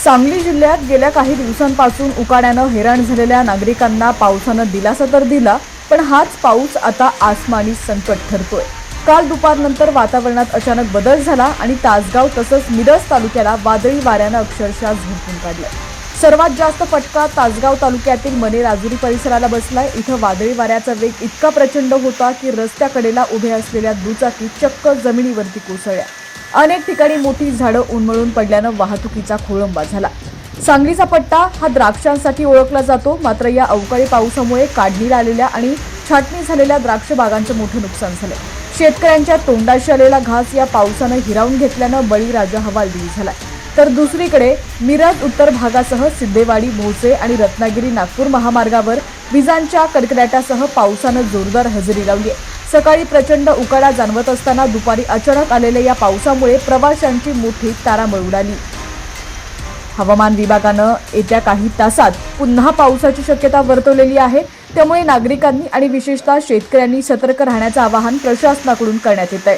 सांगली जिल्ह्यात गेल्या काही दिवसांपासून उकाड्यानं हैराण झालेल्या नागरिकांना पावसानं दिलासा तर दिला, पण हाच पाऊस आता आसमानी संकट ठरतोय। काल दुपारनंतर वातावरणात अचानक बदल झाला आणि तासगाव तसंच मिरज तालुक्याला वादळी वाऱ्यानं अक्षरशः झोडपून काढलं। सर्वात जास्त फटका तासगाव तालुक्यातील मने राजुरी परिसराला बसलाय। इथं वादळी वाऱ्याचा वेग इतका प्रचंड होता की रस्त्याकडेला उभ्या असलेल्या दुचाकी चक्क जमिनीवरती कोसळल्या। अनेक ठिकाणी मोठी झाडं उन्मळून पडल्यानं वाहतुकीचा खोळंबा झाला। सांगलीचा पट्टा हा द्राक्षांसाठी ओळखला जातो, मात्र या अवकाळी पावसामुळे काढणीला आलेल्या आणि छाटणी झालेल्या द्राक्ष बागांचं मोठं नुकसान झालं। शेतकऱ्यांच्या तोंडाशी आलेला घास या पावसानं हिरावून घेतल्यानं बळीराजा हवालदिल झाला। तर दुसरीकडे मिरज उत्तर भागासह सिद्धेवाडी, भोसे आणि रत्नागिरी नागपूर महामार्गावर विजांच्या कडकडाटासह पावसानं जोरदार हजेरी लावली आहे। सकाळी प्रचंड उकाडा जाणवत असताना दुपारी अचानक आलेल्या या पावसामुळे प्रवाशांची मोठी तारांबळ उडाली। हवामान विभागानं येत्या काही तासात पुन्हा पावसाची शक्यता वर्तवलेली आहे, त्यामुळे नागरिकांनी आणि विशेषतः शेतकऱ्यांनी सतर्क राहण्याचं आवाहन प्रशासनाकडून करण्यात येत आहे।